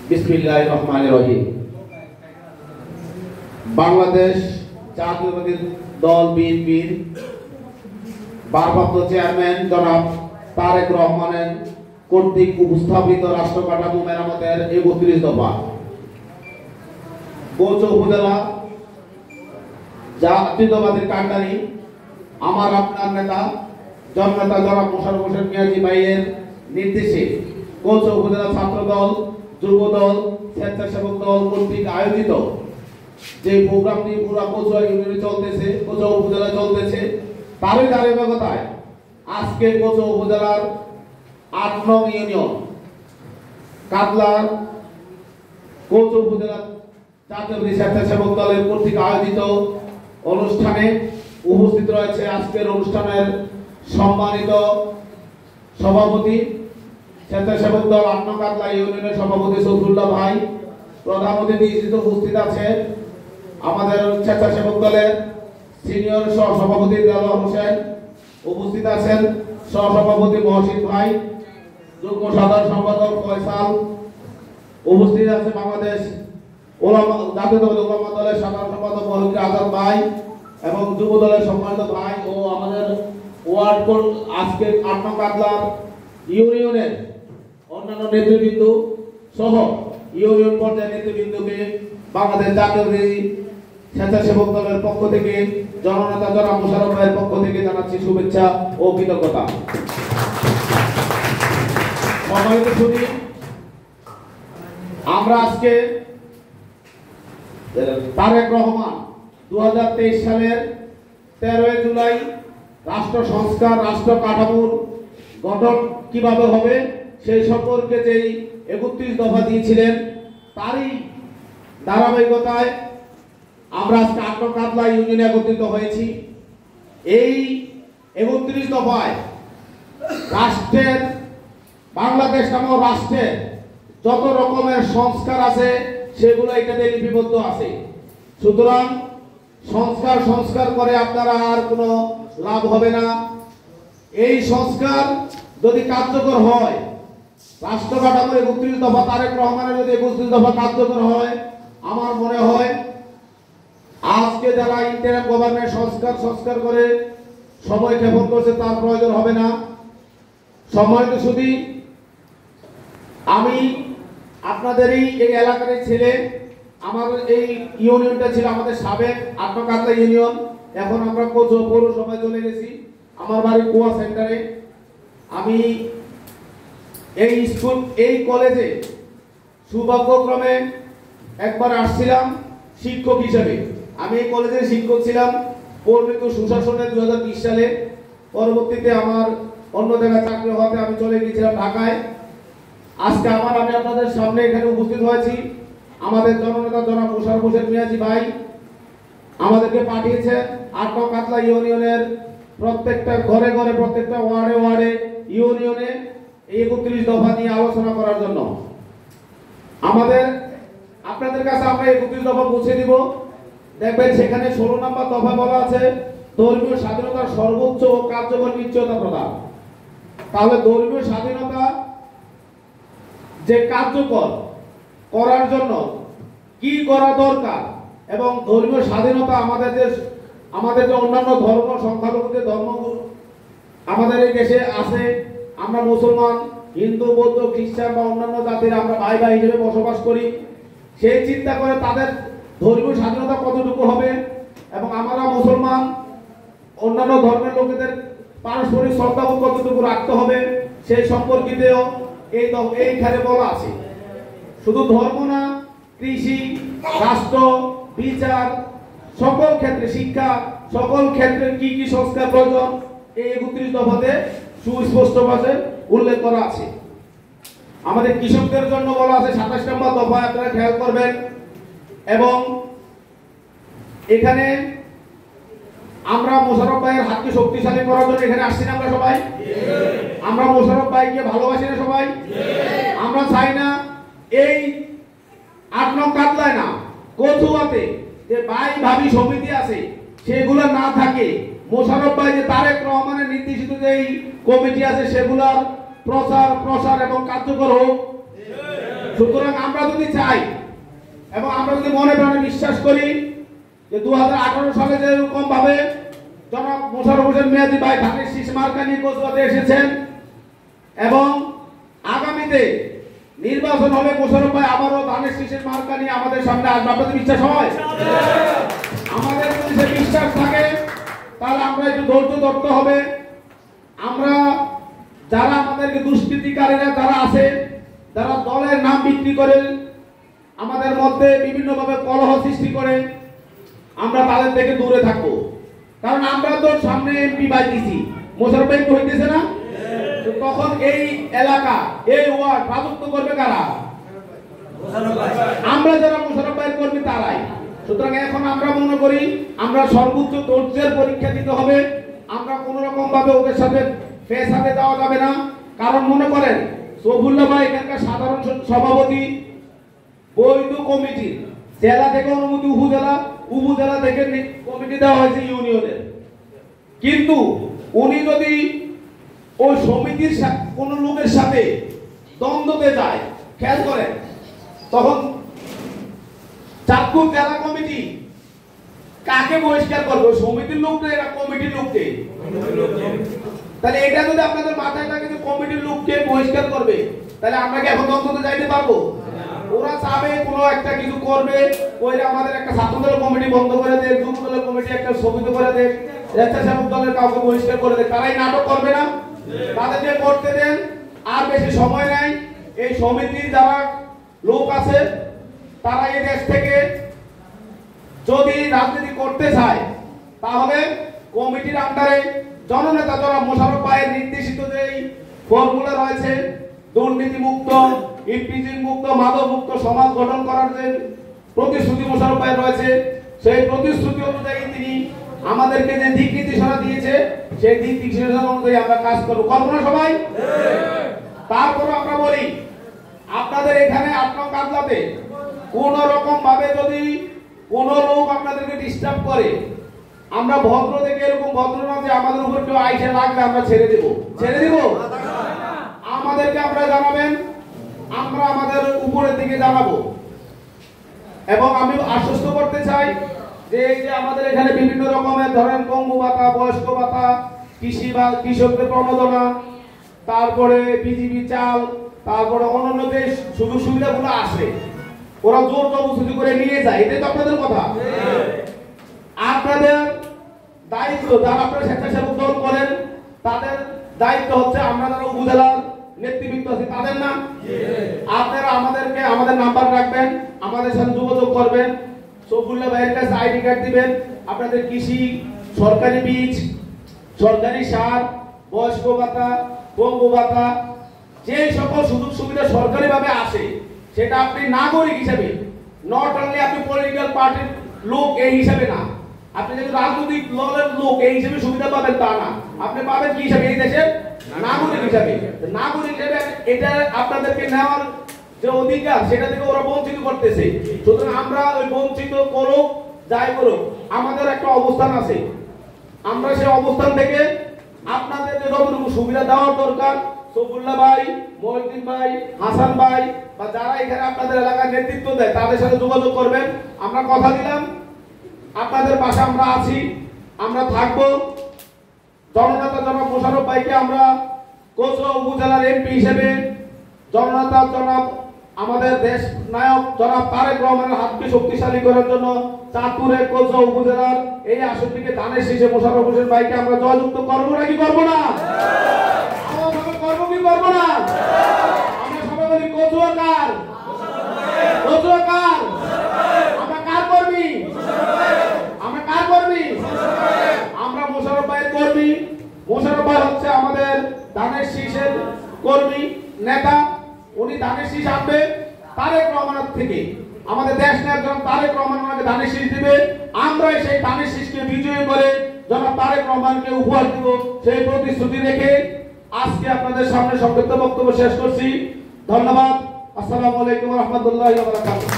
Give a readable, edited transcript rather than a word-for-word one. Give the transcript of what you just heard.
বিসমিল্লাহির রহমানির রহিম। বাংলাদেশ জাতীয়তাবাদী দল বিএনপির ভারপ্রাপ্ত চেয়ারম্যান জনাব তারেক রহমানের কর্তৃক উপস্থাপিত রাষ্ট্র কাঠামো মেরামতের ৩১ দফা কোচ উপজেলা জাতীয়তাবাদী কান্ডারি আমার আপনার নেতা জননেতা জনাব মোশাররফ হোসেন মিয়াজি ভাইয়ের নির্দেশে কোচ উপজেলা ছাত্র দল, যুব দল, স্বেচ্ছাসেবক দল কর্তৃক আয়োজিত যে প্রোগ্রামটি পুরা কোচুয়া ইউনিয়নে চলতেছে, কোচুয়া উপজেলা চলতেছে, তারই ধারাবাহিকতায় আজকে কোচুয়া উপজেলার ৮ নং ইউনিয়ন কাদলার কোচুয়া উপজেলা জাতীয়তাবাদী স্বেচ্ছাসেবক দলের কর্তৃক আয়োজিত অনুষ্ঠানে উপস্থিত রয়েছে আজকের অনুষ্ঠানের সম্মানিত সভাপতি স্বেচ্ছাসেবক দল ৮ নং কাদলা ইউনিয়নের সভাপতি সফরুল্লাহ ভাই, প্রধান অতিথি হিসেবে উপস্থিত আছে আমাদের স্বেচ্ছাসেবক দলের সিনিয়র সহসভাপতি দেওয়ার হোসেন, উপস্থিত আছেন সহসভাপতি মহসিন ভাই, যুগ্ম সাধারণ সম্পাদক ফয়সাল, উপস্থিত আছে বাংলাদেশ জাতীয়তাবাদী ওলামা দলের সাধারণ সম্পাদক মহিউদ্দিন আজাদ ভাই এবং যুব দলের সম্মানিত ভাই ও আমাদের ওয়ার্ড আজকে ৮ নং কাদলার ইউনিয়নের অন্যান্য নেতৃবৃন্দ সহ ইউনিয়ন পর্যায়ের নেতৃবৃন্দকে বাংলাদেশ জাতীয়তাবাদী স্বেচ্ছাসেবক দলের পক্ষ থেকে জননেতা জনাব মোশাররফ ভাইয়ের পক্ষ থেকে জানাচ্ছি শুভেচ্ছা ও কৃতজ্ঞতা। সম্মানিত সুধী, আমরা আজকে তারেক রহমান ২০২৩ সালের ১৩ জুলাই রাষ্ট্র সংস্কার, রাষ্ট্র কাঠামোর গঠন কিভাবে হবে সেই সম্পর্কে যেই ৩১ দফা দিয়েছিলেন তারই ধারাবাহিকতায় আমরা আজকে ৮ নং কাদলা ইউনিয়নে একত্রিত হয়েছি। এই ৩১ দফায় রাষ্ট্রের, বাংলাদেশ নামক রাষ্ট্রের যত রকমের সংস্কার আছে সেগুলো এটাতে লিপিবদ্ধ আছে। সুতরাং সংস্কার করে আপনারা আর কোনো লাভ হবে না। এই সংস্কার যদি কার্যকর হয়, রাষ্ট্র কাঠামো ৩১ দফা তারেক রহমানের যদি ৩১ দফা কার্যকর হয়, আমার মনে হয় আজকে যারা ইন্টারিম গভর্নমেন্ট সংস্কার করে সময় ক্ষেপণ করছে তার প্রয়োজন হবে না। সম্মানিত সুধী, আমি আপনাদেরই এই এলাকার ছেলে। আমার এই ইউনিয়নটা ছিল আমাদের সাবেক ৮ নং কাদলা ইউনিয়ন, এখন আমরা পৌরসভায় চলে গেছি। আমার বাড়ি কুয়া সেন্টারে। আমি এই স্কুল, এই কলেজে সৌভাগ্যক্রমে একবার আসছিলাম শিক্ষক হিসেবে। আমি এই কলেজের শিক্ষক ছিলাম পরিমিত সুশাসনে ২০২০ সালে। পরবর্তীতে আমার অন্য জায়গায় চাকরি হওয়াতে আমি চলে গিয়েছিলাম ঢাকায়। আজকে আমি আপনাদের সামনে এখানে উপস্থিত হয়েছি। আমাদের জননেতা জনাব মোশাররফ হোসেন মিয়াজি ভাই আমাদেরকে পাঠিয়েছে ৮ নং কাদলা ইউনিয়নের প্রত্যেকটা ঘরে ঘরে, প্রত্যেকটা ওয়ার্ডে ইউনিয়নে এই ৩১ দফা নিয়ে আলোচনা করার জন্য। আপনাদের কাছে আমরা ৩১ দফা পৌঁছে দিব। দেখবেন সেখানে ১৬ নম্বর দফা বলা আছে ধর্মীয় স্বাধীনতার সর্বোচ্চ ও কার্যকর নিশ্চয়তা প্রদান। তাহলে ধর্মীয় স্বাধীনতা যে কার্যকর করার জন্য কি করা দরকার এবং ধর্মীয় স্বাধীনতা আমাদের যে অন্যান্য ধর্ম, সংখ্যালঘুদের ধর্ম আমাদের এই দেশে আছে, আমরা মুসলমান, হিন্দু, বৌদ্ধ, খ্রিস্টান বা অন্যান্য জাতির আমরা ভাই ভাই হিসেবে বসবাস করি। সেই চিন্তা করে তাদের ধর্মীয় স্বাধীনতা কতটুকু হবে এবং আমরা মুসলমান অন্যান্য ধর্মের লোকেদের পারস্পরিক শ্রদ্ধাবোধ কতটুকু রাখতে হবে সেই সম্পর্কিতেও এইখানে বলা আছে। শুধু ধর্ম না, কৃষি, রাষ্ট্র, বিচার, সকল ক্ষেত্রে, শিক্ষা, সকল ক্ষেত্রে কি কি সংস্কার প্রয়োজন এই ৩১ দফাতে সুস্পষ্টভাবে উল্লেখ করা আছে। আমাদের কৃষকদের জন্য বলা আছে ২৭ নম্বর দফায়, আপনারা খেয়াল করবেন। এবং এখানে আমরা মোশাররফ ভাইয়ের হাতকে শক্তিশালী করার জন্য এখানে আসছি না আমরা সবাই? আমরা মোশাররফ ভাইকে ভালোবাসি না সবাই? আমরা চাই না এই ৮ নং কাদলায় না, কচুয়াতে যে ভাই ভাবি সমিতি আছে সেগুলো না থাকে। মোশাররফ ভাই যে তারেক রহমানের নির্দেশিত যে কমিটি আছে সেগুলোর প্রচার এবং কার্যকর হোক। সুতরাং আমরা যদি চাই এবং আমরা যদি মনে প্রাণে বিশ্বাস করি যে 2018 সালে যেরকম ভাবে জনাব মোশাররফ হোসেন মেয়াদী ভাই ধানের শীষ মার্কা নিয়ে কচুয়াতে এসেছেন এবং আগামীতে নির্বাচন হলে মোশাররফ ভাই আবারও ধানের শীষের মার্কা নিয়ে আমাদের সামনে আসবে। আপনাদের বিশ্বাস হয়? আমাদের যদি সে বিশ্বাস থাকে তাহলে আমরা একটু ধৈর্য ধরতে হবে। আমরা যারা আমাদেরকে দুষ্কৃতিকারীরা যারা আছে, যারা দলের নাম বিক্রি করে আমাদের মধ্যে বিভিন্নভাবে কলহ সৃষ্টি করে, আমরা তাদের থেকে দূরে থাকবো। কারণ আমরা তো সামনে এমপি পাইতেছি, মোশাররফ ভাই তো হইতেছে না, তখন এই এলাকা এই ওয়ার্ড রাজত্ব করবে কারা? আমরা যারা মোশাররফ ভাইয়ের কর্মী তারাই। সুতরাং এখন আমরা মনে করি আমরা সর্বোচ্চ ধৈর্যের পরীক্ষা দিতে হবে। আমরা কোন রকম ভাবে ওদের সাথে ফেসাদে যাওয়া যাবে না। কারণ মনে করেন সফুল্লাহ ভাই এখানকার সাধারণ সভাপতি, বৈধ কমিটি, জেলা থেকে অনুমতি উপজেলা থেকে কমিটি দেওয়া হয়েছে ইউনিয়নের, কিন্তু উনি যদি ওই সমিতির কোন লোকের সাথে দ্বন্দ্বতে যায়, খেয়াল করেন, তখন চাঁদপুর জেলা কমিটি কাকে বহিষ্কার করবে? সমিতির লোককে না কমিটির লোককে? তাহলে এটা যদি আপনাদের মাথায় থাকে যে কমিটির লোককে বহিষ্কার করবে, তাহলে আমরা কি এখন দ্বন্দ্বতে যাইতে পারবো? ওরা চাবে কোনো একটা কিছু করবে, ওইটা আমাদের একটা ছাত্রদল কমিটি বন্ধ করে দেয়, যুবদলের কমিটি একটা স্থগিত করে দেয়, স্বেচ্ছাসেবক দলের কাউকে বহিষ্কার করে দেয়। তারাই নাটক করবে না? তাদেরকে করতে দেন। আর বেশি সময় নাই। এই সমিতির যারা লোক আছে তারা এই দেশ থেকে যদি রাজনীতি করতে চায় তাহলে কমিটির আন্ডারে জননেতা জনাব মোশাররফ ভাইয়ের নির্দেশিত যে ফর্মুলা রয়েছে, দুর্নীতি মুক্ত, ইফটিজিং মুক্ত, মাদক মুক্ত সমাজ গঠন করার যে প্রতিশ্রুতি মোশাররফ ভাই রয়েছে, সেই প্রতিশ্রুতি অনুযায়ী তিনি আমাদেরকে যে দিক নির্দেশনা দিয়েছে সেই দিক নির্দেশনা অনুযায়ী আমরা কাজ করব। কল্পনা সবাই? তারপর আমরা বলি আপনাদের এখানে আপনার কাজলাতে কোন রকম ভাবে যদি কোন লোক আপনাদেরকে ডিস্টার্ব করে, আমরা ভদ্র থেকে এরকম ভদ্র না যে আমাদের উপর কেউ আইসে লাগলে আমরা ছেড়ে দেব আমাদেরকে আপনারা জানাবেন, আমরা আমাদের উপরের দিকে জানাবো। এবং আমি আশ্বস্ত করতে চাই যে এই যে আমাদের এখানে বিভিন্ন রকমের ধরেন পঙ্গু ভাতা, বয়স্ক ভাতা, কৃষি বা কৃষকদের প্রণোদনা, তারপরে বিজিবি চাল, তারপরে অন্যান্য যে সুযোগ সুবিধাগুলো আছে ওরা জোর জবরদস্তি করে নিয়ে যায়। এটাই তো আপনাদের কথা। আপনাদের দায়িত্ব, যারা আপনারা স্বেচ্ছাসেবক দল করেন তাদের দায়িত্ব হচ্ছে আমরা যারা উপজেলার নেতৃবৃন্দ আছে তাদের না, আপনারা আমাদেরকে আমাদের নাম্বার রাখবেন, আমাদের সাথে যোগাযোগ করবেন, সফুল্লাহ ভাইয়ের কাছে আইডি কার্ড দিবেন, আপনাদের কৃষি, সরকারি বীজ, সরকারি সার, বয়স্ক ভাতা, পঙ্গু ভাতা, যে সকল সুযোগ সুবিধা সরকারি ভাবে আসে সেটা আপনি নাগরিক হিসেবে, নট অনলি আপনি পলিটিক্যাল পার্টির লোক এই হিসাবে না, আপনি যদি রাজনৈতিক দলের লোক এই হিসেবে সুবিধা পাবেন তা না, আপনি পাবেন কি হিসাবে? এই দেশের নাগরিক হিসাবে। নাগরিক হিসাবে এটা আপনাদেরকে নেওয়ার যে অধিকার সেটা থেকে ওরা বঞ্চিত করতেছে। সুতরাং আমরা ওই বঞ্চিত করুক যাই করুক আমাদের একটা অবস্থান আছে, আমরা সেই অবস্থান থেকে আপনাদের যে যতটুকু সুবিধা দেওয়ার দরকার, সফুল্লাহ ভাই, মহিউদ্দিন ভাই, হাসান ভাই বা যারা এখানে আপনাদের এলাকার নেতৃত্ব দেয় তাদের সাথে যোগাযোগ করবেন। আমরা কথা দিলাম আপনাদের পাশে আমরা আছি, আমরা থাকবো। জননেতা জনাব মোশাররফ ভাইকে আমরা কচুয়া উপজেলার এমপি হিসেবে, জননেতা জনাব আমাদের দেশ নায়ক জনাব তারেক রহমানের হাতকে শক্তিশালী করার জন্য চাঁদপুরের কচুয়া উপজেলার এই আসনটিকে ধানের শীষে মোশাররফ হোসেন ভাইকে আমরা জয়যুক্ত করবো নাকি করবো না? করবো কি করবো না? আমরা সবাই বলি কচুয়া কার? কচুয়া কার? আমরা কার কর্মী? আমরা কার কর্মী? আমরা মোশাররফ ভাইয়ের কর্মী। মোশাররফ ভাই হচ্ছে আমাদের ধানের শীষের কর্মী নেতা। উনি ধানের শীষ আনবে তারেক রহমানের থেকে, আমাদের দেশ নায়ক জনাব তারেক রহমান ওনাকে ধানের শীষ দিবে। আমরা সেই ধানের শীষকে বিজয়ী করে জনাব তারেক রহমানকে উপহার দিব সেই প্রতিশ্রুতি রেখে আজকে আপনাদের সামনে সংক্ষিপ্ত বক্তব্য শেষ করছি। ধন্যবাদ। আসসালামু আলাইকুম ওয়া রাহমাতুল্লাহি ওয়া বারাকাতুহু।